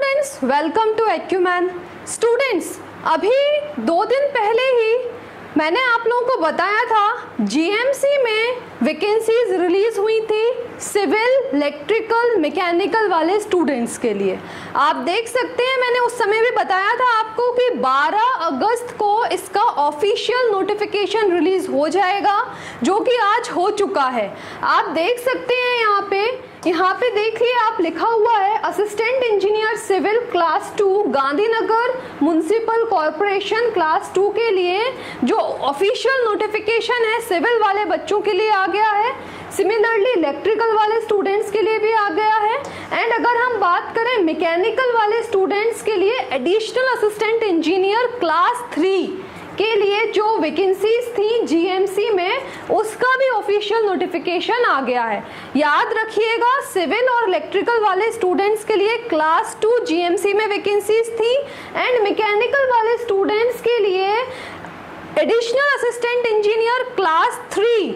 Students, welcome to Acumen. Students, अभी 2 दिन पहले ही मैंने आप लोगों को बताया था जीएमसी में वैकेंसीज रिलीज हुई थी सिविल, इलेक्ट्रिकल, मैकेनिकल वाले स्टूडेंट्स के लिए। आप देख सकते हैं मैंने उस समय भी बताया था आपको कि 12 अगस्त को इसका ऑफिशियल नोटिफिकेशन रिलीज हो जाएगा, जो कि आज हो चुका है। आप देख सकते हैं यहाँ पे देखिए, आप लिखा हुआ है assistant engineer civil class 2 Gandhinagar municipal corporation class 2 के लिए जो ऑफिशियल नोटिफिकेशन है सिविल वाले बच्चों के लिए आ गया है। सिमिलरली इलेक्ट्रिकल वाले स्टूडेंट्स के लिए भी आ गया है। एंड अगर हम बात करें मैकेनिकल वाले स्टूडेंट्स के लिए एडिशनल असिस्टेंट इंजीनियर क्लास 3 के लिए जो वैकेंसीज थी जीएमसी में, उसका भी ऑफिशियल नोटिफिकेशन आ गया है। याद रखिएगा, सिविल और इलेक्ट्रिकल वाले स्टूडेंट्स के लिए क्लास 2 जीएमसी में वैकेंसीज थी एंड मैकेनिकल वाले स्टूडेंट्स के लिए एडिशनल असिस्टेंट इंजीनियर क्लास 3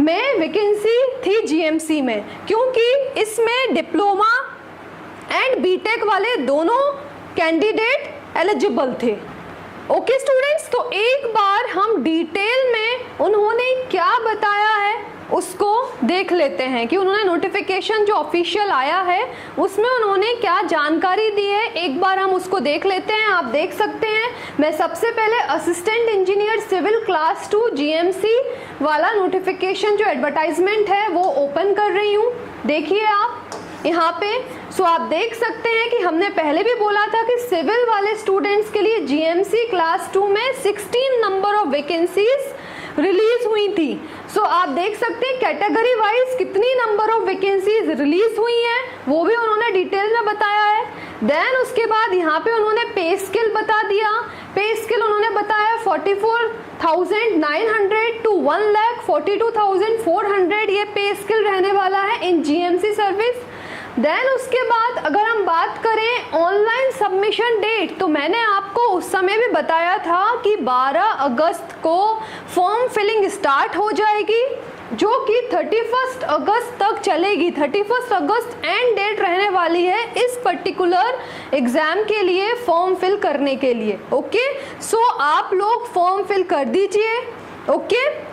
में वैकेंसी थी जीएमसी में, क्योंकि इसमें डिप्लोमा एंड बीटेक वाले दोनों कैंडिडेट एलिजिबल थे। ओके स्टूडेंट्स, तो एक बार हम डिटेल में उन्होंने क्या बताया है उसको देख लेते हैं कि उन्होंने नोटिफिकेशन जो ऑफिशियल आया है उसमें उन्होंने क्या जानकारी दी है। एक बार हम उसको देख लेते हैं। आप देख सकते हैं मैं सबसे पहले assistant engineer civil class 2 GMC वाला नोटिफिकेशन जो एडवर्टाइजमेंट है वो ओपन कर रही हूँ। देखिए आप यहाँ पे, सो आप देख सकते हैं कि हमने पहले भी बोला था कि सिविल वाले स्टूडेंट्स के लिए जीएमसी क्लास 2 में 16 नंबर ऑफ वैकेंसीज रिलीज हुई थी। सो आप देख सकते हैं कैटेगरी वाइज कितनी नंबर ऑफ वैकेंसीज रिलीज हुई हैं वो भी उन्होंने डिटेल में बताया है। देन उसके बाद यहाँ पे उन्होंने पे स्केल बता दिया। पे स्केल उन्होंने बताया 44,900 टू 1,42,400 ये पे स्केल रहने वाला है इन जीएमसी सर्विस। देन उसके बाद अगर हम बात करें ऑनलाइन सबमिशन डेट, तो मैंने आपको उस समय भी बताया था कि 12 अगस्त को फॉर्म फिलिंग स्टार्ट हो जाएगी, जो कि 31 अगस्त तक चलेगी। 31 अगस्त एंड डेट रहने वाली है इस पर्टिकुलर एग्जाम के लिए फॉर्म फिल करने के लिए। ओके, सो आप लोग फॉर्म फिल कर दीजिए। ओके,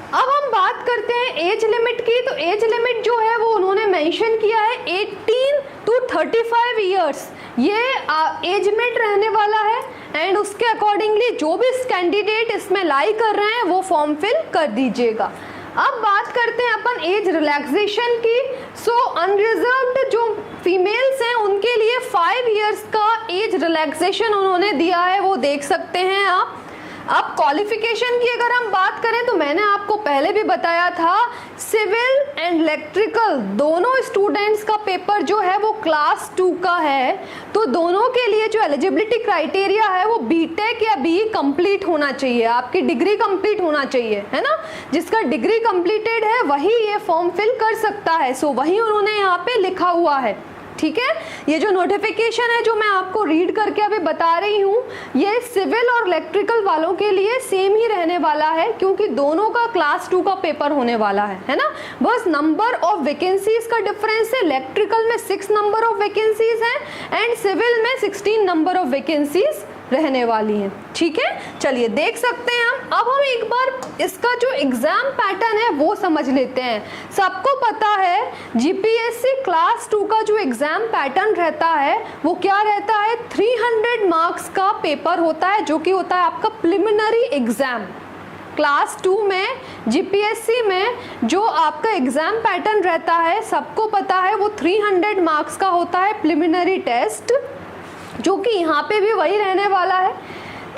अब हम बात करते हैं एज लिमिट की। तो एज लिमिट जो है वो उन्होंने मेंशन किया है 18 टू 35 इयर्स ये एज लिमिट रहने वाला है। एंड उसके अकॉर्डिंगली जो भी कैंडिडेट इसमें लाई कर रहे हैं वो फॉर्म फिल कर दीजिएगा। अब बात करते हैं अपन एज रिलैक्सेशन की। सो अनरिजर्व्ड जो फीमेल्स हैं उनके लिए 5 इयर्स का एज रिलैक्सेशन उन्होंने दिया है, वो देख सकते हैं आप। अब क्वालिफिकेशन की अगर हम बात करें तो मैंने आपको पहले भी बताया था सिविल एंड इलेक्ट्रिकल दोनों स्टूडेंट्स का पेपर जो है वो क्लास 2 का है। तो दोनों के लिए जो एलिजिबिलिटी क्राइटेरिया है वो बीटेक या बीई कंप्लीट होना चाहिए, आपकी डिग्री कंप्लीट होना चाहिए, है ना। जिसका डिग्री कंप्लीटेड है वही ये फॉर्म फिल कर सकता है। सो वही उन्होंने यहाँ पे लिखा हुआ है, ठीक है। ये जो नोटिफिकेशन है जो मैं आपको रीड करके अभी बता रही हूँ, ये सिविल और इलेक्ट्रिकल वालों के लिए सेम ही रहने वाला है, क्योंकि दोनों का क्लास 2 का पेपर होने वाला है ना। बस नंबर ऑफ वैकेंसीज का डिफरेंस है। इलेक्ट्रिकल में 6 नंबर ऑफ वैकेंसीज हैं एंड सिविल में 16 नंबर ऑफ वैकेंसीज रहने वाली हैं, ठीक है। चलिए देख सकते हैं हम। अब हम एक बार इसका जो एग्जाम पैटर्न है वो समझ लेते हैं। सबको पता है जीपीएससी क्लास 2 का जो एग्जाम पैटर्न रहता है वो क्या रहता है, 300 मार्क्स का पेपर होता है, जो कि होता है आपका प्रिलिमिनरी एग्जाम। क्लास 2 में जीपीएससी में जो आपका एग्जाम पैटर्न रहता है सबको पता है वो 300 मार्क्स का होता है प्रिलिमिनरी टेस्ट, जो कि यहाँ पे भी वही रहने वाला है।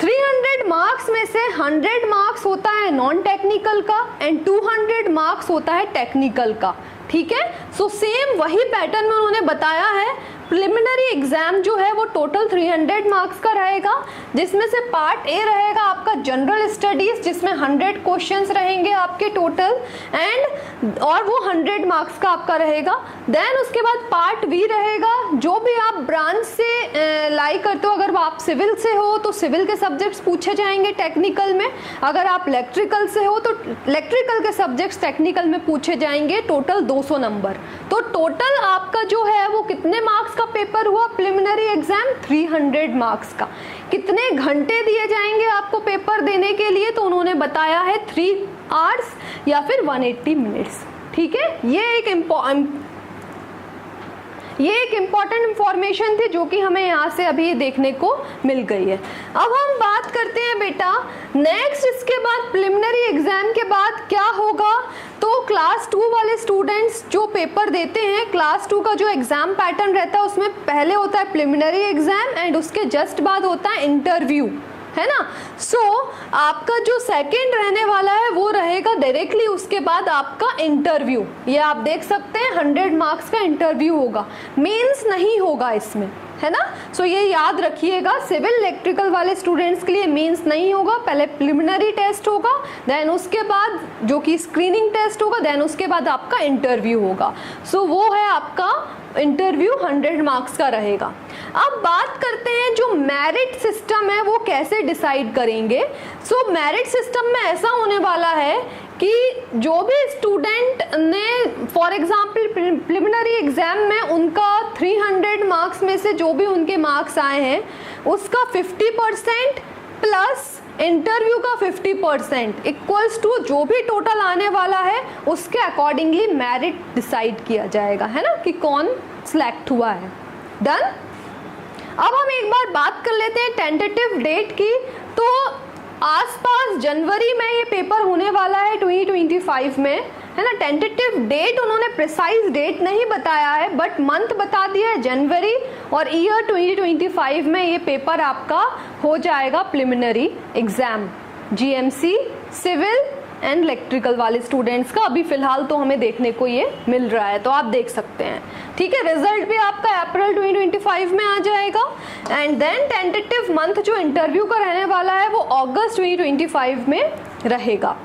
300 मार्क्स में से 100 मार्क्स होता है नॉन टेक्निकल का एंड 200 मार्क्स होता है टेक्निकल का, ठीक है। सो सेम वही पैटर्न में उन्होंने बताया है। प्रिलिमिनरी एग्जाम जो है वो टोटल 300 मार्क्स का रहेगा, जिसमें से पार्ट ए रहेगा आपका जनरल स्टडीज, जिसमें 100 क्वेश्चंस रहेंगे आपके टोटल एंड और वो 100 मार्क्स का आपका रहेगा। देन उसके बाद पार्ट बी रहेगा, जो भी आप ब्रांच से लाई करते हो। अगर आप सिविल से हो तो सिविल के सब्जेक्ट्स पूछे जाएंगे टेक्निकल में, अगर आप इलेक्ट्रिकल से हो तो इलेक्ट्रिकल के सब्जेक्ट्स टेक्निकल में पूछे जाएंगे, टोटल 200 नंबर। तो टोटल आपका जो है वो कितने मार्क्स का पेपर हुआ प्रिलिमिनरी एग्जाम 300 मार्क्स का। कितने घंटे दिए जाएंगे आपको पेपर देने के लिए, तो उन्होंने बताया है 3 आवर्स या फिर 180 मिनट्स। ठीक है, ये एक इम्पॉर्टेंट इंफॉर्मेशन थी जो कि हमें यहाँ से अभी देखने को मिल गई है। अब हम बात करते हैं बेटा नेक्स्ट, इसके बाद प्रिलिमिनरी एग्जाम के बाद क्या होगा। तो क्लास 2 वाले स्टूडेंट्स जो पेपर देते हैं, क्लास 2 का जो एग्जाम पैटर्न रहता है उसमें पहले होता है प्रिलिमिनरी एग्जाम एंड उसके जस्ट बाद होता है इंटरव्यू, है ना। सो आपका जो सेकंड रहने वाला है वो रहेगा डायरेक्टली उसके बाद आपका इंटरव्यू। ये आप देख सकते हैं 100 मार्क्स का इंटरव्यू होगा, मेंस नहीं होगा इसमें, है ना। सो ये याद रखिएगा, सिविल इलेक्ट्रिकल वाले स्टूडेंट्स के लिए मेंस नहीं होगा, पहले प्रिलिमिनरी टेस्ट होगा, देन उसके बाद जो कि स्क्रीनिंग टेस्ट होगा, देन उसके बाद आपका इंटरव्यू होगा। सो वो है आपका इंटरव्यू 100 मार्क्स का रहेगा। अब बात करते हैं जो मेरिट सिस्टम है वो कैसे डिसाइड करेंगे। सो मेरिट सिस्टम में ऐसा होने वाला है कि जो भी स्टूडेंट ने फॉर एग्जांपल प्रिलिमिनरी एग्जाम में उनका 300 मार्क्स में से जो भी उनके मार्क्स आए हैं उसका 50% प्लस इंटरव्यू का 50% इक्वल्स टू जो भी टोटल आने वाला है उसके अकॉर्डिंगली मेरिट डिसाइड किया जाएगा, है ना, कि कौन सिलेक्ट हुआ है। डन। अब हम एक बार बात कर लेते हैं टेंटेटिव डेट की। तो आसपास जनवरी में ये पेपर होने वाला है 2025 में, है ना। टेंटेटिव डेट उन्होंने प्रिसाइज डेट नहीं बताया है बट मंथ बता दिया है जनवरी, और ईयर 2025 में ये पेपर आपका हो जाएगा preliminary exam GMC civil and electrical वाले स्टूडेंट्स का। अभी फिलहाल तो हमें देखने को ये मिल रहा है, तो आप देख सकते हैं। ठीक है, रिजल्ट भी आपका अप्रैल 2025 में आ जाएगा एंड देन टेंटेटिव मंथ जो इंटरव्यू का रहने वाला है वो अगस्त 2025 में रहेगा।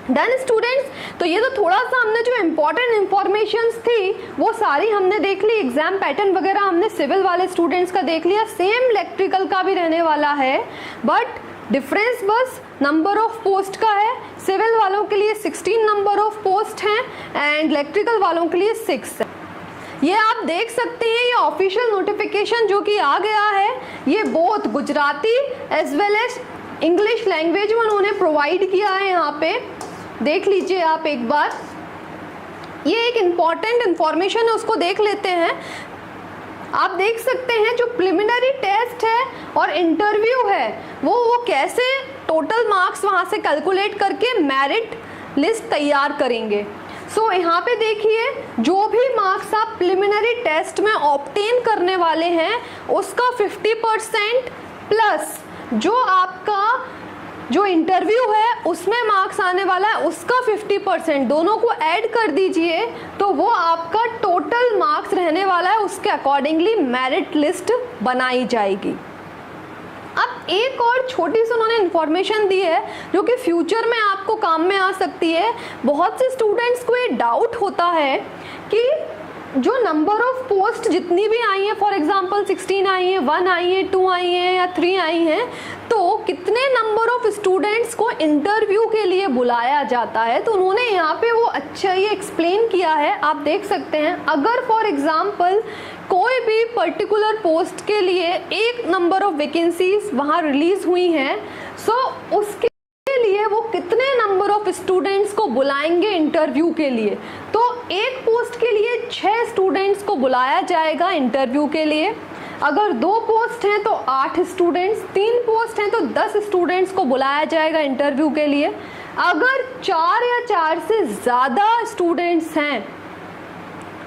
डन स्टूडेंट्स, तो ये तो थोड़ा सा हमने जो इम्पोर्टेंट इंफॉर्मेशंस थी वो सारी हमने देख ली, एग्जाम पैटर्न वगैरह हमने सिविल वाले स्टूडेंट्स का देख लिया, सेम इलेक्ट्रिकल का भी रहने वाला है बट डिफरेंस बस नंबर ऑफ पोस्ट का है। सिविल वालों के लिए 16 नंबर ऑफ पोस्ट हैं एंड इलेक्ट्रिकल वालों के लिए 6 है। ये आप देख सकते हैं, ये ऑफिशियल नोटिफिकेशन जो कि आ गया है ये both Gujarati as well as English language में उन्होंने प्रोवाइड किया है। यहाँ पे देख लीजिए आप एक बार, ये एक इम्पॉर्टेंट इंफॉर्मेशन है उसको देख लेते हैं। आप देख सकते हैं जो प्रिलिमिनरी टेस्ट है और इंटरव्यू है वो कैसे टोटल मार्क्स वहाँ से कैलकुलेट करके मेरिट लिस्ट तैयार करेंगे। सो यहाँ पे देखिए जो भी मार्क्स आप प्रिलिमिनरी टेस्ट में ऑब्टेन करने वाले हैं उसका 50% प्लस जो आपका जो इंटरव्यू है उसमें मार्क्स आने वाला है उसका 50%, दोनों को ऐड कर दीजिए तो वो आपका टोटल मार्क्स रहने वाला है, उसके अकॉर्डिंगली मेरिट लिस्ट बनाई जाएगी। अब एक और छोटी सी उन्होंने इन्फॉर्मेशन दी है जो कि फ्यूचर में आपको काम में आ सकती है। बहुत से स्टूडेंट्स को ये डाउट होता है कि जो नंबर ऑफ पोस्ट जितनी भी आई हैं, फॉर एग्जांपल 16 आई हैं, 1 आई हैं, 2 आई हैं या 3 आई हैं, तो कितने नंबर ऑफ स्टूडेंट्स को इंटरव्यू के लिए बुलाया जाता है। तो उन्होंने यहाँ पे वो अच्छा ये एक्सप्लेन किया है, आप देख सकते हैं। अगर फॉर एग्जांपल कोई भी पर्टिकुलर पोस्ट के लिए एक नंबर ऑफ वैकेंसीज वहाँ रिलीज हुई हैं, सो उसके लिए वो कितने नंबर ऑफ स्टूडेंट्स को बुलाएंगे इंटरव्यू के लिए। तो एक पोस्ट के लिए 6 स्टूडेंट्स को बुलाया जाएगा इंटरव्यू के लिए। अगर 2 पोस्ट हैं तो 8 स्टूडेंट्स, 3 पोस्ट हैं तो 10 स्टूडेंट्स को बुलाया जाएगा इंटरव्यू के लिए। अगर 4 या 4 से ज़्यादा स्टूडेंट्स हैं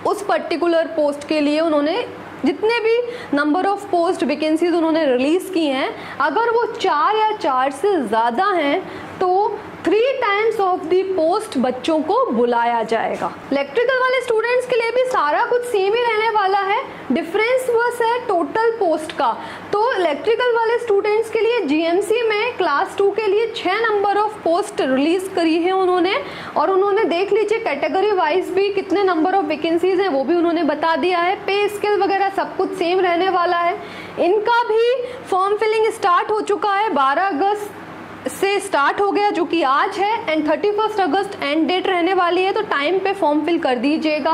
उस पर्टिकुलर पोस्ट के लिए, उन्होंने जितने भी नंबर ऑफ पोस्ट वैकेंसीज उन्होंने रिलीज की हैं, अगर वो 4 या 4 से ज़्यादा हैं तो 3 टाइम्स ऑफ दी पोस्ट बच्चों को बुलाया जाएगा। इलेक्ट्रिकल वाले स्टूडेंट्स के लिए भी सारा कुछ सेम ही रहने वाला है, डिफरेंस बस है टोटल पोस्ट का। तो इलेक्ट्रिकल वाले स्टूडेंट्स के लिए जीएमसी में क्लास 2 के लिए 6 नंबर ऑफ पोस्ट रिलीज करी है उन्होंने, और उन्होंने देख लीजिए कैटेगरी वाइज भी कितने नंबर ऑफ वैकेंसीज हैं वो भी उन्होंने बता दिया है। पे स्केल वगैरह सब कुछ सेम रहने वाला है। इनका भी फॉर्म फिलिंग स्टार्ट हो चुका है, 12 अगस्त से स्टार्ट हो गया जो कि आज है एंड 31 अगस्त एंड डेट रहने वाली है, तो टाइम पे फॉर्म फिल कर दीजिएगा।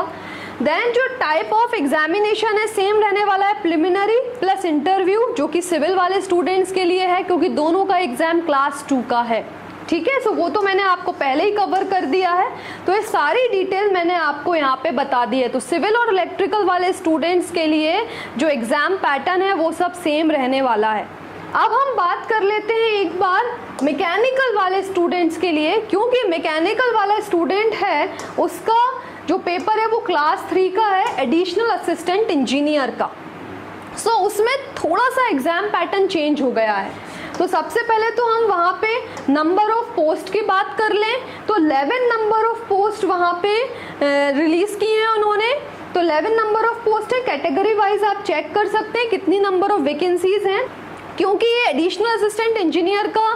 देन जो टाइप ऑफ एग्जामिनेशन है सेम रहने वाला है, प्रिलिमिनरी प्लस इंटरव्यू, जो कि सिविल वाले स्टूडेंट्स के लिए है क्योंकि दोनों का एग्जाम क्लास 2 का है। ठीक है, सो वो तो मैंने आपको पहले ही कवर कर दिया है, तो ये सारी डिटेल मैंने आपको यहाँ पे बता दी है। तो सिविल और इलेक्ट्रिकल वाले स्टूडेंट्स के लिए जो एग्जाम पैटर्न है वो सब सेम रहने वाला है। अब हम बात कर लेते हैं एक बार मैकेनिकल वाले स्टूडेंट्स के लिए, क्योंकि मैकेनिकल वाला स्टूडेंट है उसका जो पेपर है वो क्लास 3 का है, एडिशनल असिस्टेंट इंजीनियर का। सो उसमें थोड़ा सा एग्जाम पैटर्न चेंज हो गया है। तो सबसे पहले तो हम वहाँ पे नंबर ऑफ पोस्ट की बात कर लें तो 11 नंबर ऑफ पोस्ट वहाँ पे रिलीज किए हैं उन्होंने। तो 11 नंबर ऑफ पोस्ट है, कैटेगरी वाइज आप चेक कर सकते हैं कितनी नंबर ऑफ वैकेंसीज हैं, क्योंकि ये एडिशनल असिस्टेंट इंजीनियर का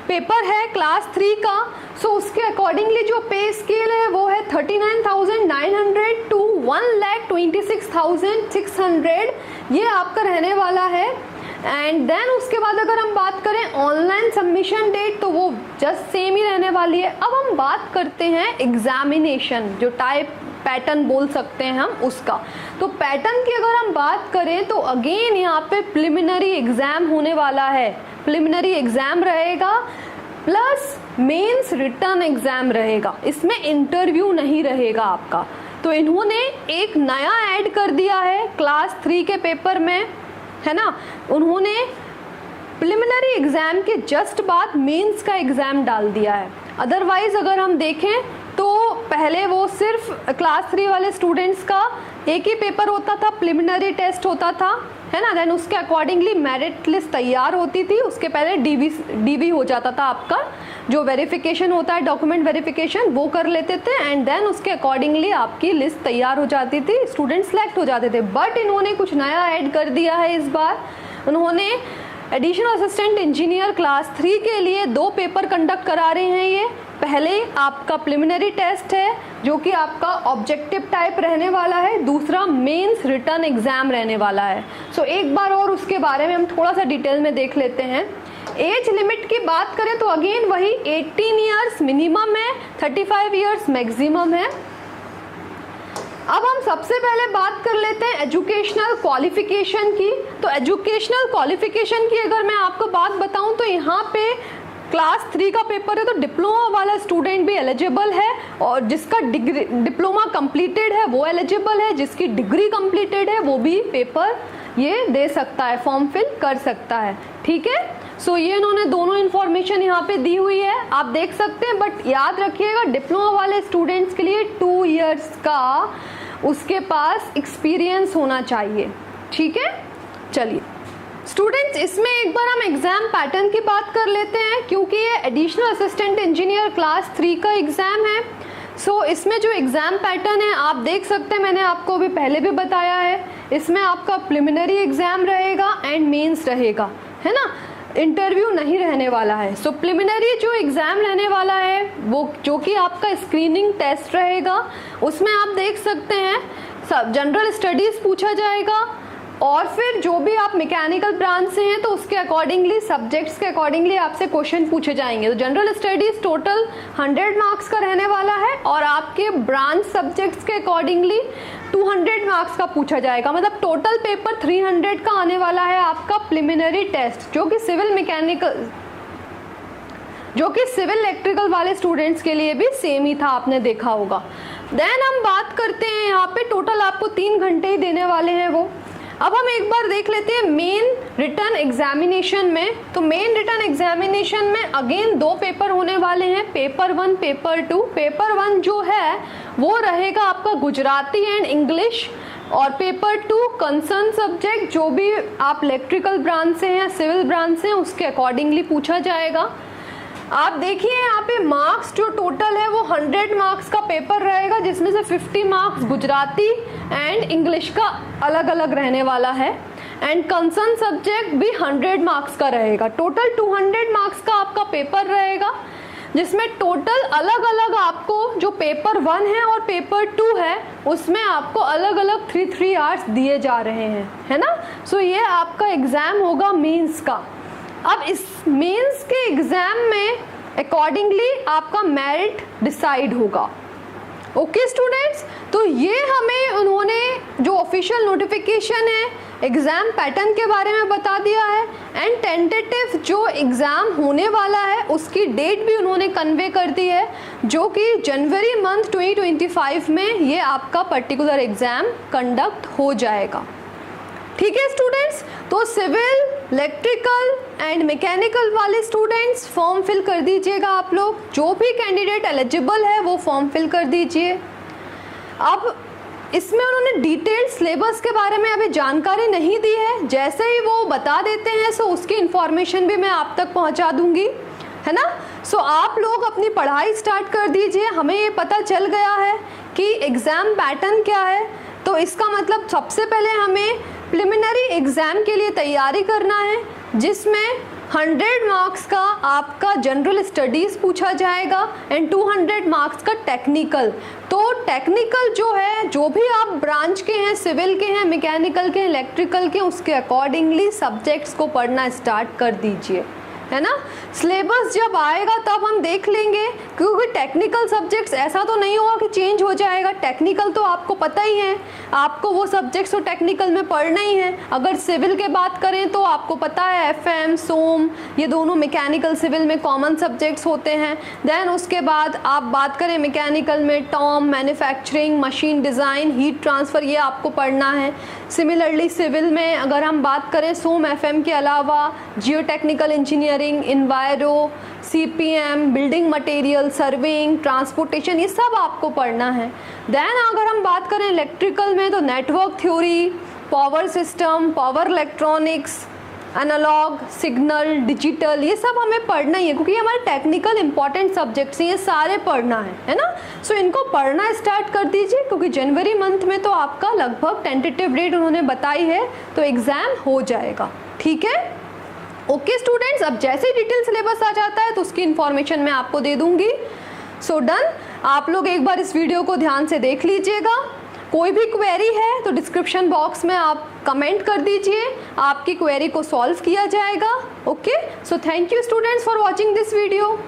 पेपर है क्लास 3 का। सो उसके अकॉर्डिंगली जो पे स्केल है वो है 39,900 टू 1,26,600, ये आपका रहने वाला है। एंड देन उसके बाद अगर हम बात करें ऑनलाइन सबमिशन डेट तो वो जस्ट सेम ही रहने वाली है। अब हम बात करते हैं एग्जामिनेशन, जो टाइप पैटर्न बोल सकते हैं हम उसका। तो पैटर्न की अगर हम बात करें तो अगेन यहाँ पे प्रिलिमिनरी एग्जाम होने वाला है, प्रिलिमिनरी एग्जाम रहेगा प्लस मेंस रिटर्न एग्जाम रहेगा, इसमें इंटरव्यू नहीं रहेगा आपका। तो इन्होंने एक नया ऐड कर दिया है क्लास 3 के पेपर में, है ना, उन्होंने प्रिलिमिनरी एग्जाम के जस्ट बाद मेंस का एग्जाम डाल दिया है। अदरवाइज अगर हम देखें तो पहले वो सिर्फ क्लास 3 वाले स्टूडेंट्स का एक ही पेपर होता था, प्रिलिमिनरी टेस्ट होता था, है ना, देन उसके अकॉर्डिंगली मेरिट लिस्ट तैयार होती थी, उसके पहले डीवी हो जाता था आपका, जो वेरिफिकेशन होता है डॉक्यूमेंट वेरिफिकेशन वो कर लेते थे, एंड देन उसके अकॉर्डिंगली आपकी लिस्ट तैयार हो जाती थी, स्टूडेंट सेलेक्ट हो जाते थे। बट इन्होंने कुछ नया ऐड कर दिया है इस बार, उन्होंने एडिशनल असिस्टेंट इंजीनियर क्लास 3 के लिए 2 पेपर कंडक्ट करा रहे हैं। ये पहले आपका प्रिलिमिनरी टेस्ट है जो कि आपका ऑब्जेक्टिव टाइप रहने वाला है, दूसरा मेंस रिटर्न एग्जाम रहने वाला है। सो एक बार और उसके बारे में हम थोड़ा सा डिटेल में देख लेते हैं। एज लिमिट की बात करें तो अगेन वही 18 ईयर्स मिनिमम है, 35 ईयर्स मैक्सिमम है। अब हम सबसे पहले बात कर लेते हैं एजुकेशनल क्वालिफिकेशन की। तो एजुकेशनल क्वालिफिकेशन की अगर मैं आपको बात बताऊं तो यहाँ पे क्लास 3 का पेपर है तो डिप्लोमा वाला स्टूडेंट भी एलिजिबल है, और जिसका डिग्री डिप्लोमा कंप्लीटेड है वो एलिजिबल है, जिसकी डिग्री कंप्लीटेड है वो भी पेपर ये दे सकता है, फॉर्म फिल कर सकता है। ठीक है, सो ये इन्होंने दोनों इन्फॉर्मेशन यहाँ पे दी हुई है, आप देख सकते हैं। बट याद रखिएगा डिप्लोमा वाले स्टूडेंट्स के लिए 2 इयर्स का उसके पास एक्सपीरियंस होना चाहिए। ठीक है, चलिए स्टूडेंट्स इसमें एक बार हम एग्जाम पैटर्न की बात कर लेते हैं, क्योंकि ये एडिशनल असिस्टेंट इंजीनियर क्लास 3 का एग्जाम है। सो इसमें जो एग्जाम पैटर्न है आप देख सकते हैं, मैंने आपको अभी पहले भी बताया है, इसमें आपका प्रिलिमिनरी एग्जाम रहेगा एंड मेंस रहेगा, है ना, इंटरव्यू नहीं रहने वाला है। सो प्रिलिमिनरी जो एग्जाम रहने वाला है वो जो कि आपका स्क्रीनिंग टेस्ट रहेगा, उसमें आप देख सकते हैं सब जनरल स्टडीज पूछा जाएगा, और फिर जो भी आप मैकेनिकल ब्रांच से हैं तो उसके अकॉर्डिंगली सब्जेक्ट्स के अकॉर्डिंगली आपसे क्वेश्चन पूछे जाएंगे। तो जनरल स्टडीज टोटल 100 मार्क्स का रहने वाला है, और आपके ब्रांच सब्जेक्ट्स के अकॉर्डिंगली 200 मार्क्स का पूछा जाएगा। मतलब टोटल पेपर 300 का आने वाला है आपका प्रिलिमिनरी टेस्ट, जो कि सिविल इलेक्ट्रिकल वाले स्टूडेंट्स के लिए भी सेम ही था, आपने देखा होगा। देन हम बात करते हैं यहाँ पे टोटल आपको 3 घंटे ही देने वाले हैं वो। अब हम एक बार देख लेते हैं मेन रिटर्न एग्जामिनेशन में। तो मेन रिटर्न एग्जामिनेशन में अगेन 2 पेपर होने वाले हैं, पेपर 1 पेपर 2। पेपर 1 जो है वो रहेगा आपका गुजराती एंड इंग्लिश, और पेपर 2 कंसर्न सब्जेक्ट जो भी आप इलेक्ट्रिकल ब्रांच से हैं, सिविल ब्रांच से हैं, उसके अकॉर्डिंगली पूछा जाएगा। आप देखिए यहाँ पे मार्क्स जो टोटल है वो 100 मार्क्स का पेपर रहेगा, जिसमें से 50 मार्क्स गुजराती एंड इंग्लिश का अलग अलग रहने वाला है, एंड कंसर्न सब्जेक्ट भी 100 मार्क्स का रहेगा। टोटल 200 मार्क्स का आपका पेपर रहेगा, जिसमें टोटल अलग अलग आपको जो पेपर 1 है और पेपर 2 है उसमें आपको अलग अलग 3 आवर्स दिए जा रहे हैं, है ना। सो ये आपका एग्जाम होगा मेंस का। अब इस मेंस के एग्जाम में अकॉर्डिंगली आपका मेरिट डिसाइड होगा। ओके स्टूडेंट्स, तो ये हमें उन्होंने जो ऑफिशियल नोटिफिकेशन है एग्ज़ाम पैटर्न के बारे में बता दिया है एंड टेंटेटिव जो एग्ज़ाम होने वाला है उसकी डेट भी उन्होंने कन्वे कर दी है, जो कि जनवरी मंथ 2025 में ये आपका पर्टिकुलर एग्ज़ाम कंडक्ट हो जाएगा। ठीक है स्टूडेंट्स, तो सिविल, इलेक्ट्रिकल एंड मैकेनिकल वाले स्टूडेंट्स फॉर्म फिल कर दीजिएगा। आप लोग जो भी कैंडिडेट एलिजिबल है वो फॉर्म फिल कर दीजिए। अब इसमें उन्होंने डिटेल्ड सिलेबस के बारे में अभी जानकारी नहीं दी है, जैसे ही वो बता देते हैं सो उसकी इन्फॉर्मेशन भी मैं आप तक पहुंचा दूंगी, है ना। सो आप लोग अपनी पढ़ाई स्टार्ट कर दीजिए। हमें ये पता चल गया है कि एग्ज़ाम पैटर्न क्या है, तो इसका मतलब सबसे पहले हमें प्रिलिमिनरी एग्ज़ाम के लिए तैयारी करना है, जिसमें 100 मार्क्स का आपका जनरल स्टडीज़ पूछा जाएगा एंड 200 मार्क्स का टेक्निकल। तो टेक्निकल जो है, जो भी आप ब्रांच के हैं, सिविल के हैं, मैकेनिकल के, इलेक्ट्रिकल के, उसके अकॉर्डिंगली सब्जेक्ट्स को पढ़ना स्टार्ट कर दीजिए, है ना। सिलेबस जब आएगा तब हम देख लेंगे, क्योंकि टेक्निकल सब्जेक्ट्स ऐसा तो नहीं होगा कि चेंज हो जाएगा। टेक्निकल तो आपको पता ही है, आपको वो सब्जेक्ट्स तो टेक्निकल में पढ़ना ही है। अगर सिविल के बात करें तो आपको पता है एफएम, सोम, ये दोनों मैकेनिकल सिविल में कॉमन सब्जेक्ट्स होते हैं। देन उसके बाद आप बात करें मैकेनिकल में Tom, manufacturing, machine design, heat transfer, ये आपको पढ़ना है। सिमिलरली सिविल में अगर हम बात करें सोम, एफएम के अलावा जियो technical engineering, इन्वायरो, CPM, building material, surveying, transportation, ये सब आपको पढ़ना है। देन अगर हम बात करें इलेक्ट्रिकल में तो network theory, power system, power electronics, analog, signal, digital, ये सब हमें पढ़ना ही है, क्योंकि हमारे टेक्निकल इंपॉर्टेंट सब्जेक्ट्स हैं, ये सारे पढ़ना है ना। सो इनको पढ़ना स्टार्ट कर दीजिए, क्योंकि जनवरी मंथ में तो आपका लगभग टेंटेटिव डेट उन्होंने बताई है, तो एग्ज़ाम हो जाएगा। ठीक है, ओके स्टूडेंट्स, अब जैसे ही डिटेल सिलेबस आ जाता है तो उसकी इन्फॉर्मेशन मैं आपको दे दूंगी। सो डन, आप लोग एक बार इस वीडियो को ध्यान से देख लीजिएगा। कोई भी क्वेरी है तो डिस्क्रिप्शन बॉक्स में आप कमेंट कर दीजिए, आपकी क्वेरी को सॉल्व किया जाएगा। Okay, so thank you students for watching this video.